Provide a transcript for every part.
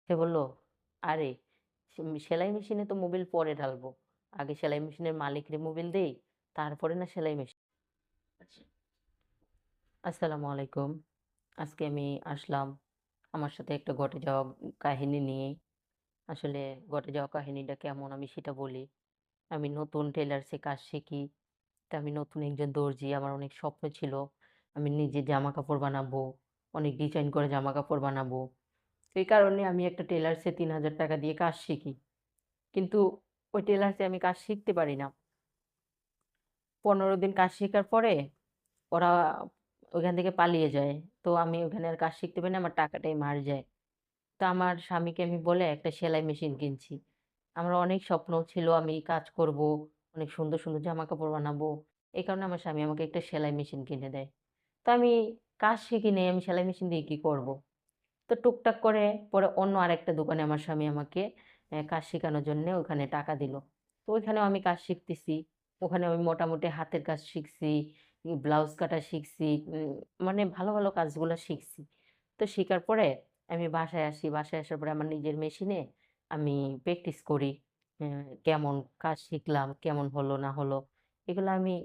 সে বলল, "আরে সেলাই মেশিনে তো মোবিল পরে ঢালবো। আগে সেলাই মেশিনের মালিকরে মোবিল দেই, তারপরে না সেলাই মেশিন।" আচ্ছা। আসসালামু আলাইকুম। আজকে আমি আসলাম আমার সাথে একটা ঘটে যাওয়া কাহিনী নিয়ে। আসলে ঘটে যাওয়া কাহিনীটা কেমন আমি সেটা বলি। আমি নতুন টেলার্সে কাজ শিখি। তা আমি নতুন একজন দর্জি। আমার অনেক স্বপ্ন ছিল। আমি নিজে জামাকাপড় বানাবো। অনেক ডিজাইন করে জামাকাপড় বানাবো। এই কারণে আমি একটা টেলার্সে ৳৩,০০০ দিয়ে কাজ শিখি। কিন্তু ওই টেলার্সে আমি কাজ শিখতে পারি না। ১৫ দিন কাজ শেখার পরে ওরা ওইখান থেকে পালিয়ে যায়। তো আমি ওখানে আর কাজ শিখতে পারি না। আমার টাকাটাই মার যায়। তো আমার স্বামীকে আমি বলে একটা সেলাই মেশিন কিনছি। আমার অনেক স্বপ্ন ছিল আমি কাজ করব, অনেক সুন্দর, সুন্দর জামাকাপড় বানাবো। এই কারণে আমার স্বামী আমাকে একটা সেলাই মেশিন কিনে দেয়। তো আমি কাজ শিখি নাই, আমি সেলাই মেশিন দিয়ে কি করব? তো টুকটাক করে পরে অন্য আরেকটা দোকানে আমার স্বামী আমাকে কাজ শেখানোর জন্যে ওখানে টাকা দিল। তো ওইখানেও আমি কাজ শিখতেছি। ওখানে আমি মোটামুটি হাতের কাজ শিখছি, ব্লাউজ কাটা শিখছি, মানে ভালো, ভালো কাজগুলা শিখছি। তো শিখার পরে আমি বাসায় আসি। বাসায় আসার পরে আমার নিজের মেশিনে আমি প্র্যাকটিস করি। কেমন কাজ শিখলাম, কেমন হলো না হলো। এগুলো আমি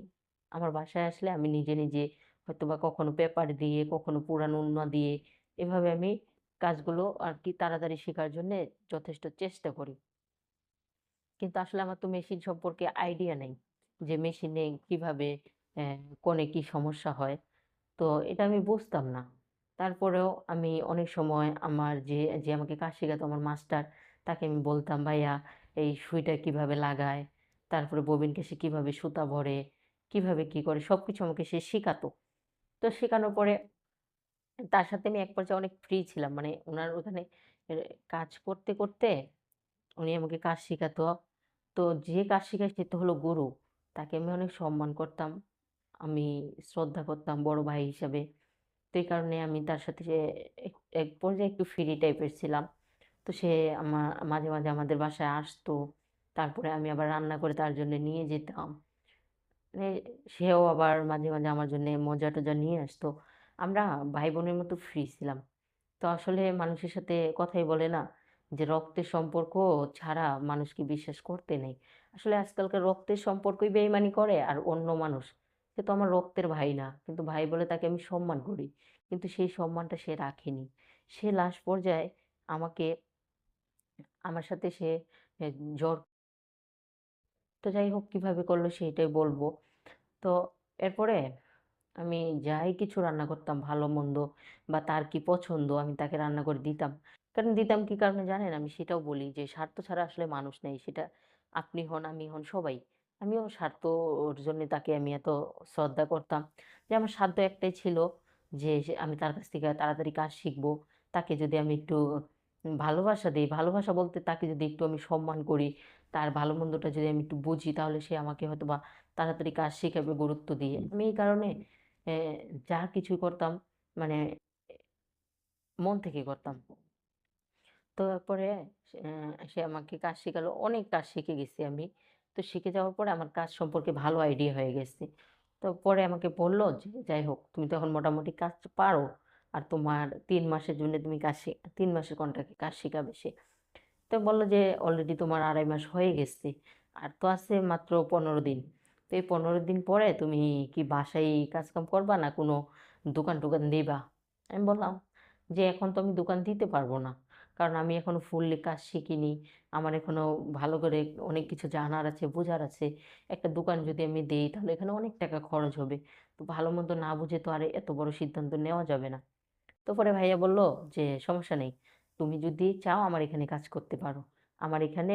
আমার বাসায় আসলে আমি নিজে, নিজে হয়তোবা কখনো পেপার দিয়ে, কখনো পুরানো ওড়না দিয়ে এভাবে আমি কাজগুলো আরকি তাড়াতাড়ি শেখার জন্যে যথেষ্ট চেষ্টা করি। কিন্তু আসলে আমার তো মেশিন সম্পর্কে আইডিয়া নেই। যে মেশিনে কিভাবে অ্যা কোনে কি সমস্যা হয়। তো এটা আমি বুঝতাম না। তারপরেও আমি অনেক সময় আমার যে আমাকে কাজ শেখাতো আমার মাস্টার, তাকে আমি বলতাম, "ভাইয়া এই সুইটা কিভাবে লাগায়? তারপরে ববিন কেসে কিভাবে সুতা ভরে? কিভাবে কি করে?" সবকিছু আমাকে সে শিখাতো। তো শেখানোর পরে তার সাথে আমি এক পর্যায়ে অনেক ফ্রি ছিলাম। মানে উনার ওখানে এ কাজ করতে, করতে উনি আমাকে কাজ শিখাতো। তো যে কাজ শিখায় সে তো হলো গুরু। তাকে আমি অনেক সম্মান করতাম। আমি শ্রদ্ধা করতাম বড় ভাই হিসাবে। তো এই কারণে আমি তার সাথে এক এক পর্যায়ে একটু ফ্রি টাইপের ছিলাম। তো সে মাঝে, মাঝে আমাদের বাসায় আসতো। তারপরে আমি আবার রান্না করে তার জন্য নিয়ে যেতাম। মানে সেও আবার মাঝে, মাঝে আমার জন্যে মজা-টজা নিয়ে আসতো। আমরা ভাই-বোনের মতো ফ্রি ছিলাম। তো আসলে মানুষের সাথে কথাই বলে না যে রক্তের সম্পর্ক ছাড়া মানুষকে বিশ্বাস করতে নেই। আসলে আজকালকার রক্তের সম্পর্কই বেইমানি করে আর অন্য মানুষ। সে তো আমার রক্তের ভাই না। কিন্তু ভাই বলে তাকে আমি সম্মান করি। কিন্তু সেই সম্মানটা সে রাখেনি। সে লাস্ট পর্যায়ে আমাকে আমার সাথে সে এ জ্বর তো যাই হোক কিভাবে করলো সেইটাই বলব। তো এরপরে আমি যাই কিছু রান্না করতাম ভালো-মন্দ বা তার কি পছন্দ আমি তাকে রান্না করে দিতাম। কারণ দিতাম কি কারণে জানেন? আমি সেটাও বলি যে স্বার্থ ছাড়া আসলে মানুষ নেই। সেটা আপনি হন, আমি হন সবাই। আমিও স্বার্থর জন্যে তাকে আমি এত শ্রদ্ধা করতাম। যে আমার সাধ্য একটাই ছিল যে আমি তার কাছ থেকে তাড়াতাড়ি কাজ শিখব। তাকে যদি আমি একটু ভালোবাসা দেই, ভালোবাসা বলতে তাকে যদি একটু আমি সম্মান করি, তার ভালো-মন্দটা যদি আমি একটু বুঝি তাহলে সে আমাকে হয়তোবা তাড়াতাড়ি কাজ শিখাবে গুরুত্ব দিয়ে। আমি এই কারণে অ্যা যা কিছুই করতাম মানে মন থেকে করতাম। তো তারপরে সে আমাকে কাজ শিখালো। অনেক কাজ শিখে গেছি আমি। তো শিখে যাওয়ার পরে আমার কাজ সম্পর্কে ভালো আইডিয়া হয়ে গেছে। তো পরে আমাকে বলল যে, "যাই হোক তুমি তো এখন মোটামুটি কাজ পারো। আর তোমার ৩ মাসের জন্য তুমি কাজ ৩ মাসের কন্ট্রাক্টে কাজ শিখাবে সে।" তো বলল যে, "অলরেডি তোমার ২.৫ মাস হয়ে গেছে। আর তো আছে মাত্র ১৫ দিন। তো এই ১৫ দিন পরে তুমি কি বাসায় কাজকাম করবা না কোনো দোকান-টোকান দিবা?" আমি বললাম যে, "এখন তো আমি দোকান দিতে পারব না। কারণ আমি এখনো ফুললি কাজ শিখিনি। আমার এখনো ভালো করে অনেক কিছু জানার আছে, বোঝার আছে। একটা দোকান যদি আমি দেই তাহলে এখানে অনেক টাকা খরচ হবে। তো ভালো-মন্দ না বুঝে তো আর এত বড় সিদ্ধান্ত নেওয়া যাবে না।" তো পরে ভাইয়া বলল যে, "সমস্যা নেই। তুমি যদি চাও আমার এখানে কাজ করতে পারো। আমার এখানে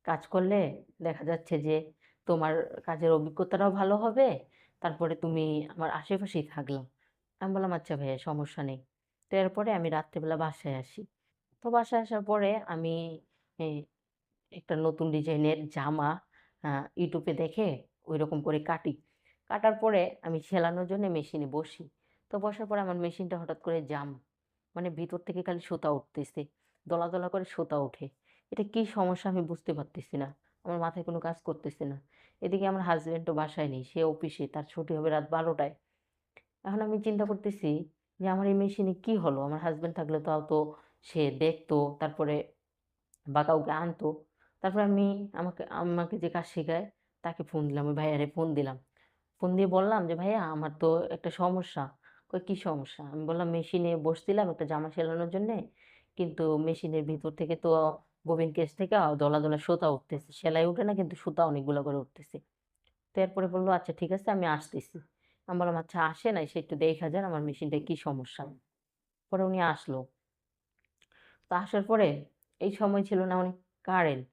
কাজ করলে দেখা যাচ্ছে যে তোমার কাজের অভিজ্ঞতাটাও ভালো হবে। তারপরে তুমি আমার আশেপাশেই থাকলা।" আমি বললাম, "আচ্ছা ভাইয়া সমস্যা নেই।" তো এরপরে আমি রাত্রেবেলা বাসায় আসি। তো বাসায় আসার পরে আমি এ একটা নতুন ডিজাইনের জামা আ YouTube এ দেখে ঐরকম করে কাটি। কাটার পরে আমি সেলানোর জন্য মেশিনে বসি। তো বসার পরে আমার মেশিনটা হঠাৎ করে জাম। মানে ভিতর থেকে খালি সুতা উঠতেছে। দলা, দলা করে সুতা ওঠে। এটা কি সমস্যা আমি বুঝতে পারতেছি না। আমার মাথায় কোনো কাজ করতেছে না। এদিকে আমার হাসব্যান্ডও বাসায় নেই। সে অফিসে, তার ছুটি হবে রাত ১২ টায়। এখন আমি চিন্তা করতেছি যে আমার এই মেশিনে কি হলো? আমার হাসব্যান্ড থাকলে তাও তো সে দেখতো, তারপরে বা কাউকে আনতো। তারপরে আমি আমাকে যে কাজ শেখায় তাকে ফোন দিলাম। ওই ভাইয়ারে ফোন দিলাম। ফোন দিয়ে বললাম যে, "ভাইয়া আমার তো একটা সমস্যা।" কয়, "কি সমস্যা?" আমি বললাম, "মেশিনে বসছিলাম একটা জামা সেলানোর জন্যে। কিন্তু মেশিনের ভিতর থেকে তো ববিন কেস থেকে দলা, দলা সুতা উঠতেছে। সেলাই উঠে না কিন্তু সুতা অনেকগুলা করে উঠতেছে।" তো এরপরে বলল, "আচ্ছা ঠিক আছে আমি আসতেছি।" আমি বললাম, "আচ্ছা আসেন, এসে একটু দেইখা যান আমার মেশিনটায় কি সমস্যা?" পরে উনি আসলো। তো আসার পরে এই সময় ছিল না অনেক কারেন্ট।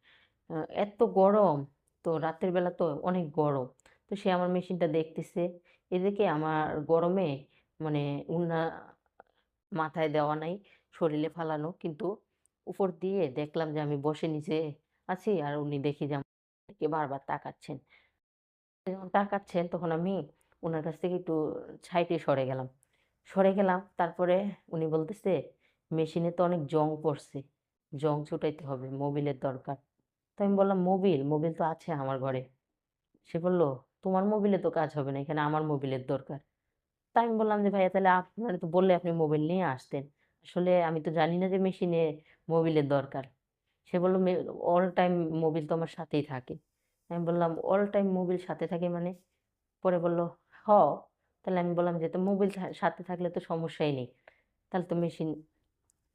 আ এত গরম, তো রাতের বেলা তো অনেক গরম। তো সে আমার মেশিনটা দেখতেছে। এদিকে আমার গরমে মানে উন্না মাথায় দেওয়া নাই, শরীরে ফালানো। কিন্তু উপর দিয়ে দেখলাম যে আমি বসে নিচে আছি আর উনি দেখি যে আমার দিকে বারবার তাকাচ্ছেন। যখন তাকাচ্ছেন তখন আমি উনার কাছ থেকে একটু সাইডে সরে গেলাম। সরে গেলাম, তারপরে উনি বলতেছে, "মেশিনে তো অনেক জং পড়ছে। জং ছুটাইতে হবে, মোবিলের দরকার।" তো আমি বললাম, "মোবিল? মোবিল তো আছে আমার ঘরে।" সে বলল, "তোমার মোবিলে তো কাজ হবে না। এখানে আমার মোবিলের দরকার।" তা আমি বললাম যে, "ভাইয়া তাহলে আপনারে তো বললে আপনি মোবিল নিয়ে আসতেন। আসলে আমি তো জানি না যে মেশিনে মোবিলের দরকার।" সে বলল, অল টাইম মোবিল তো আমার সাথেই থাকে।" আমি বললাম, "অল টাইম মোবিল সাথে থাকে মানে?" পরে বলল, "হ।" তাহলে আমি বললাম যে, "তো মোবিল সাথে থাকলে তো সমস্যাই নেই। তাহলে তো মেশিন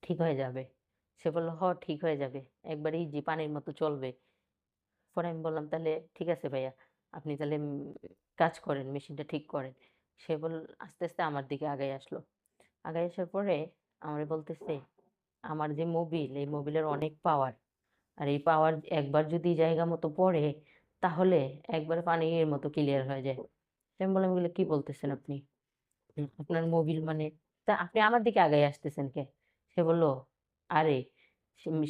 ঠিক হয়ে যাবে।" সে বলল, "হ ঠিক হয়ে যাবে। একবারে ইজি পানির মতো চলবে।" পরে আমি বললাম, "তাহলে ঠিক আছে ভাইয়া। আপনি তাহলে কাজ করেন, মেশিনটা ঠিক করেন।" সে আস্তে, আস্তে আমার দিকে আগায় আসলো। আগায় আসার পরে আমারে বলতেছে, "আমার যে মোবিল, এই মোবিলের অনেক পাওয়ার। আর এই পাওয়ার একবার যদি জায়গা মতো পড়ে, তাহলে একবারে পানির মতো ক্লিয়ার হয়ে যায়।" তো আমি বললাম, "এগুলো কি বলতেছেন আপনি? আপনার মোবিল মানে?" তা আপনি আমার দিকে আগায় আসতেছেন কে? সে বলল, "আরে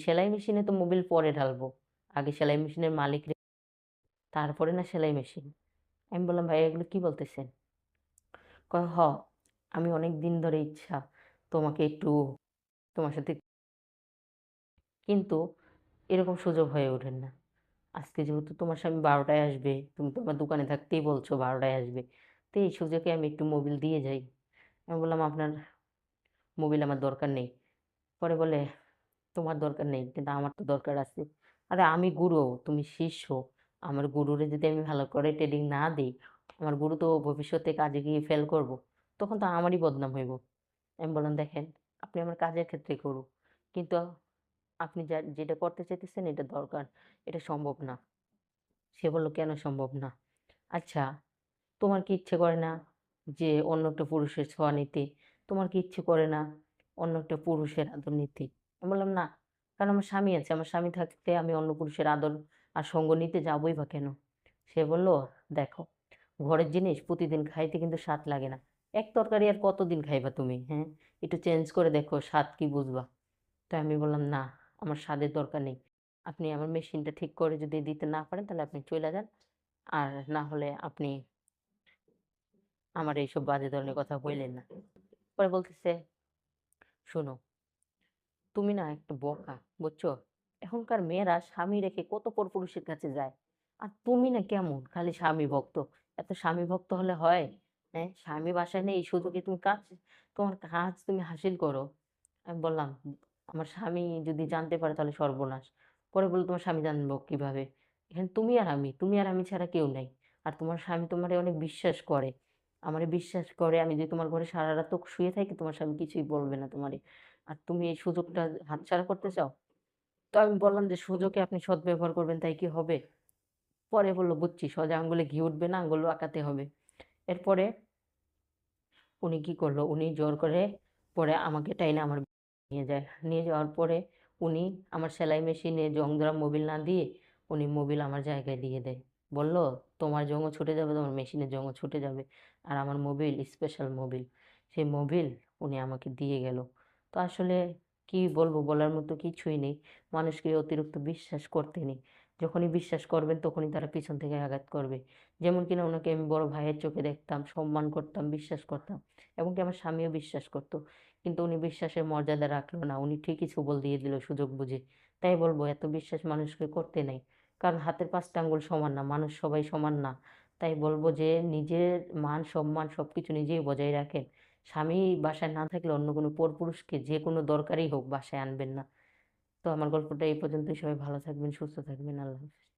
সেলাই মেশিনে তো মোবিল পরে ঢালবো। আগে সেলাই মেশিনের মালিকরে, তারপরে না সেলাই মেশিন।" আমি বললাম, "ভাইয়া এগুলো কি বলতেছেন?" কয়, আমি অনেক দিন ধরে ইচ্ছা তোমাকে একটু তোমার সাথে, কিন্তু এরকম সুযোগ হয়ে ওঠে না। আজকে যেহেতু তোমার স্বামী ১২ টায় আসবে, তুমি তো আমার দোকানে থাকতেই বলছো ১২ টায় আসবে। তো এই সুযোগে আমি একটু মোবিল দিয়ে যাই।" আমি বললাম, "আপনার মোবিল আমার দরকার নেই।" পরে বলে, "তোমার দরকার নেই, কিন্তু আমার তো দরকার আছে।" আরে আমি গুরু, তুমি শিষ্য। আমার গুরুরে যদি আমি ভালো করে ট্রেনিং না দেই, আমার গুরু তো ভবিষ্যতে কাজে গিয়ে ফেল করব। তখন তো আমারই বদনাম হইব। আমি বললাম, "দেখেন, আপনি আমার কাজের ক্ষেত্রে গুরু। কিন্তু আপনি যেটা করতে চাইতেছেন এটা দরকার। এটা সম্ভব না।" সে বলল, "কেন সম্ভব না?" "আচ্ছা, তোমার কি ইচ্ছে করে না যে অন্য একটা পুরুষের ছোঁয়া নিতে? তোমার কি ইচ্ছে করে না অন্য একটা পুরুষের আদর নিতে?" আমি বললাম, "না, কারণ আমার স্বামী আছে। আমার স্বামী থাকতে আমি অন্য পুরুষের আদর আর সঙ্গ নিতে যাবোই বা কেন?" সে বলল, "দেখো, ঘরের জিনিস প্রতিদিন খাইতে কিন্তু স্বাদ লাগে না। এক তরকারি আর কতদিন খাইবা তুমি, হ্যাঁ? একটু চেঞ্জ করে দেখো, স্বাদ কি বুঝবা?" তো আমি বললাম, "না, আমার স্বাদের দরকার নেই। আপনি আমার মেশিনটা ঠিক করে যদি দিতে না পারেন তাহলে আপনি চইলা যান। আর না হলে আপনি আমার এইসব বাজে ধরনের কথা বইলেন না।" পরে বলতেছে, "শোনো, তুমি না একটা বোকা, বুঝছো? এখনকার মেয়েরা স্বামী রেখে কত পরপুরুষের কাছে যায়। আর তুমি না কেমন খালি স্বামী ভক্ত। এত স্বামী ভক্ত হলে হয়? হ্যাঁ? স্বামী বাসায় নেই, এই সুযোগে তুমি তোমার কাজ তুমি হাসিল করো।" আমি বললাম, "আমার স্বামী যদি জানতে পারে তাহলে সর্বনাশ।" পরে বলল, "তোমার স্বামী জানবো কিভাবে? এখানে তুমি আর আমি ছাড়া কেউ নাই। আর তোমার স্বামী তোমারে অনেক বিশ্বাস করে। আমারে বিশ্বাস করে, আমি যদি তোমার ঘরে সারারাত শুয়ে থাকি তোমার স্বামী কিছুই বলবে না তোমারে। আর তুমি এই সুযোগটা হাতছাড়া করতে চাও?" তো আমি বললাম যে, "সুযোগে আপনি সদ্ব্যবহার করবেন তাই কি হবে?" পরে বলল, "বুঝছি, সোজা আঙ্গুলে ঘি উঠবে না, আঙ্গুল বাঁকাতে হবে।" এরপরে উনি কি করলো? উনি জোর করে পরে আমাকে টাইনা আমার নিয়ে যায়। নিয়ে যাওয়ার পরে উনি আমার সেলাই মেশিনে জং ধরা মোবিল না দিয়ে উনি মোবিল আমার জায়গায় দিয়ে দেয়। বলল, "তোমার জংও ছুটে যাবে, তোমার মেশিনের জংও ছুটে যাবে।" আর আমার মোবিল স্পেশাল মোবিল। সেই মোবিল উনি আমাকে দিয়ে গেল। তো আসলে কি বলবো? বলার মতো কিছুই নেই। মানুষকে অতিরিক্ত বিশ্বাস করতে নেই। যখনই বিশ্বাস করবেন তখনই তারা পিছন থেকে আঘাত করবে। যেমন কিনা উনাকে আমি বড় ভাইয়ের চোখে দেখতাম, সম্মান করতাম, বিশ্বাস করতাম। এমনকি আমার স্বামীও বিশ্বাস করত। কিন্তু উনি বিশ্বাসের মর্যাদা রাখলো না। উনি ঠিকই ছুবল দিয়ে দিল সুযোগ বুঝে। তাই বলব, এত বিশ্বাস মানুষকে করতে নেই। কারণ হাতের ৫ টা আঙ্গুল সমান না। মানুষ সবাই সমান না। তাই বলব যে নিজের মান, সম্মান সবকিছু নিজেই বজায় রাখেন। স্বামী বাসায় না থাকলে অন্য কোনো পরপুরুষকে যে কোনো দরকারেই হোক বাসায় আনবেন না। তো আমার গল্পটা এই পর্যন্তই। সবাই ভালো থাকবেন, সুস্থ থাকবেন। আল্লাহ হাফেজ।